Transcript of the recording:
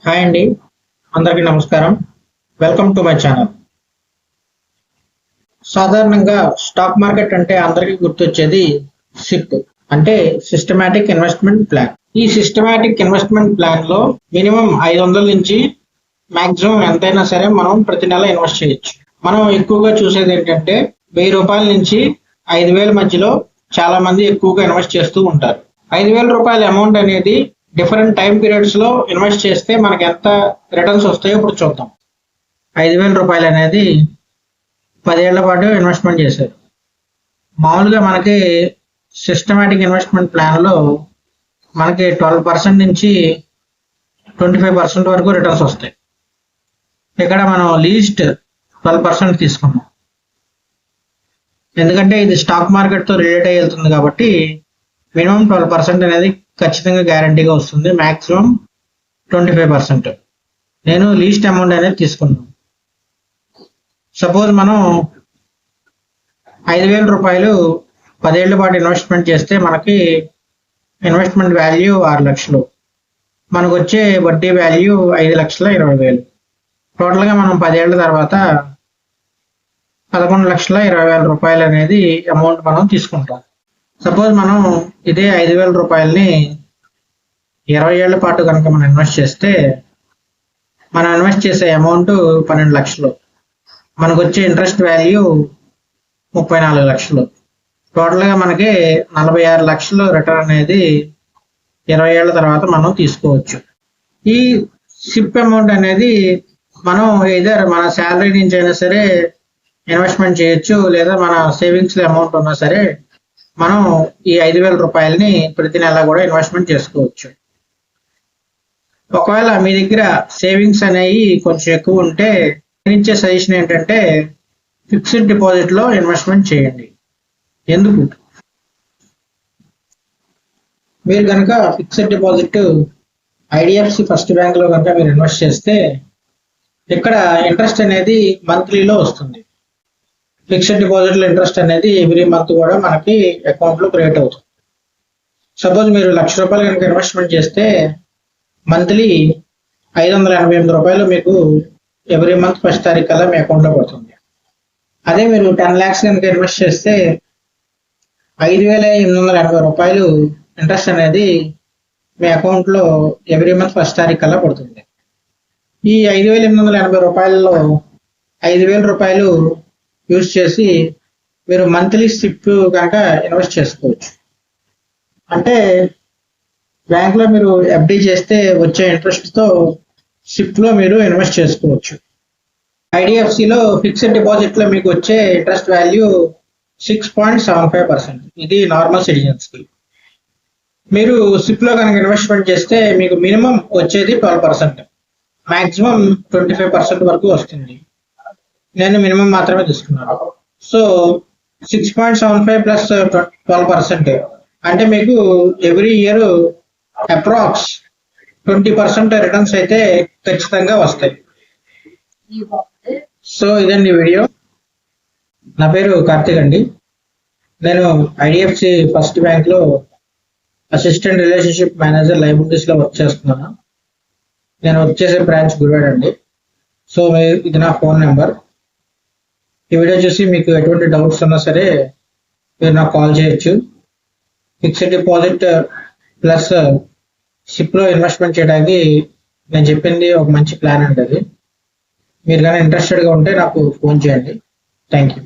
Hi అండి, అందరికీ నమస్కారం. Welcome to my channel. సాధారణంగా స్టాక్ మార్కెట్ అంటే అందరికీ గుర్తొచ్చేది సిప్ అంటే సిస్టమాటిక్ ఇన్వెస్ట్మెంట్ ప్లాన్. ఈ సిస్టమాటిక్ ఇన్వెస్ట్మెంట్ ప్లాన్ లో మినిమం 500 నుంచి మాక్సిమం ఎంతైనా సరే మనం ప్రతి నెల ఇన్వెస్ట్ చేయొచ్చు. మనం ఎక్కువగా చూసేది ఏంటంటే 1000 రూపాయల నుంచి 5000 మధ్యలో చాలా మంది ఎక్కువగా ఇన్వెస్ట్ చేస్తూ ఉంటారు. 5000 రూపాయల అమౌంట్ అనేది డిఫరెంట్ టైం పీరియడ్స్ లో ఇన్వెస్ట్ చేస్తే మనకి ఎంత రిటర్న్స్ వస్తాయో ఇప్పుడు చూద్దాం. 5000 రూపాయలు అనేది 10 ఏళ్ల పాటు ఇన్వెస్ట్మెంట్ చేశారు. మామూలుగా మనకి సిస్టమాటిక్ ఇన్వెస్ట్మెంట్ ప్లాన్ లో మనకి 12% నుంచి 25% వరకు రిటర్న్స్ వస్తాయి. ఇక్కడ మనం లీస్ట్ 12% తీసుకున్నాం, ఎందుకంటే ఇది స్టాక్ మార్కెట్ తో రిలేట్ అయ్యి వెళ్తుంది కాబట్టి మినిమం 12% అనేది ఖచ్చితంగా గ్యారంటీగా వస్తుంది. మాక్సిమం 25%. నేను లీస్ట్ అమౌంట్ అనేది తీసుకున్నాను. సపోజ్ మనం 5000 రూపాయలు 10 ఏళ్ల పాటు ఇన్వెస్ట్మెంట్ చేస్తే మనకి ఇన్వెస్ట్మెంట్ వాల్యూ 6 లక్షలు, మనకు వచ్చే వడ్డీ వాల్యూ 5,20,000. టోటల్గా మనం 10 ఏళ్ల తర్వాత 11,20,000 రూపాయలు అనేది అమౌంట్ మనం తీసుకుంటాం. సపోజ్ మనం ఇదే 5,000 రూపాయలని 20 ఏళ్ల పాటు కనుక మనం ఇన్వెస్ట్ చేస్తే మనం ఇన్వెస్ట్ చేసే అమౌంట్ 12 లక్షలు, మనకు వచ్చే ఇంట్రెస్ట్ వాల్యూ 34 లక్షలు. టోటల్గా మనకి 46 లక్షలు రిటర్న్ అనేది 20 ఏళ్ల తర్వాత మనం తీసుకోవచ్చు. ఈ సిప్ అమౌంట్ అనేది మనం ఏదర్ మన శాలరీ నుంచి అయినా సరే ఇన్వెస్ట్మెంట్ చేయొచ్చు, లేదా మన సేవింగ్స్ అమౌంట్ ఉన్నా సరే మనం ఈ 5,000 రూపాయలని ప్రతి నెల కూడా ఇన్వెస్ట్మెంట్ చేసుకోవచ్చు. ఒకవేళ మీ దగ్గర సేవింగ్స్ అనేవి కొంచెం ఎక్కువ ఉంటే ఇచ్చే సజెషన్ ఏంటంటే ఫిక్స్డ్ డిపాజిట్ లో ఇన్వెస్ట్మెంట్ చేయండి. ఎందుకు? మీరు కనుక fixed deposit IDFC first bank లో కనుక మీరు ఇన్వెస్ట్ చేస్తే ఇక్కడ ఇంట్రెస్ట్ అనేది మంత్లీలో వస్తుంది. ఫిక్స్డ్ డిపాజిట్ లో ఇంట్రెస్ట్ అనేది ఎవ్రీ మంత్ కూడా మనకి అకౌంట్ లో క్రియేట్ అవుతుంది. సపోజ్ మీరు 1,00,000 రూపాయలు కనుక ఇన్వెస్ట్మెంట్ చేస్తే మంత్లీ 588 రూపాయలు మీకు ఎవ్రీ మంత్ ఫస్ట్ తారీఖు కల్లా మీ అకౌంట్ లో పడుతుంది. అదే మీరు 10 lakhs కనుక ఇన్వెస్ట్ చేస్తే 5,880 రూపాయలు ఇంట్రెస్ట్ అనేది మీ అకౌంట్ లో ఎవ్రీ మంత్ ఫస్ట్ తారీఖు కల్లా పడుతుంది. ఈ 5,880 రూపాయలలో 5,000 రూపాయలు యూజ్ చేసి మీరు మంత్లీ సిప్ కనుక ఇన్వెస్ట్ చేసుకోవచ్చు. అంటే బ్యాంక్ లో మీరు ఎఫ్డి చేస్తే వచ్చే ఇంట్రెస్ట్ తో సిప్ లో మీరు ఇన్వెస్ట్ చేసుకోవచ్చు. ఐడిఎఫ్సిలో ఫిక్స్డ్ డిపాజిట్ లో మీకు వచ్చే ఇంట్రెస్ట్ వాల్యూ 6.75%. ఇది నార్మల్ సిటిజన్స్ కి. మీరు సిప్ లో కనుక ఇన్వెస్ట్మెంట్ చేస్తే మీకు మినిమం వచ్చేది 12%, మాక్సిమం 25% వరకు వస్తుంది. నేను మినిమం మాత్రమే తీసుకున్నాను. సో 6.75 ప్లస్ 12% అంటే మీకు ఎవ్రీ ఇయర్ అప్రాక్స్ 20% రిటర్న్స్ అయితే ఖచ్చితంగా వస్తాయి. సో ఇదండి వీడియో. నా పేరు కార్తిక్ అండి. నేను ఐడిఎఫ్సి ఫస్ట్ బ్యాంక్ లో అసిస్టెంట్ రిలేషన్షిప్ మేనేజర్ లైబిలిటీస్ లో వర్క్ చేస్తున్నాను. నేను వర్క్ చేసే బ్రాంచ్ గుడివాడ అండి. సో ఇది నా ఫోన్ నెంబర్. ఈ వీడియో చూసి మీకు ఎటువంటి డౌట్స్ ఉన్నా సరే మీరు నాకు కాల్ చేయొచ్చు. ఫిక్స్డ్ డిపాజిట్ ప్లస్ సిప్ లో ఇన్వెస్ట్మెంట్ చేయడానికి నేను చెప్పింది ఒక మంచి ప్లాన్ అండి. అది మీరు కానీ ఇంట్రెస్టెడ్గా ఉంటే నాకు ఫోన్ చేయండి. Thank you.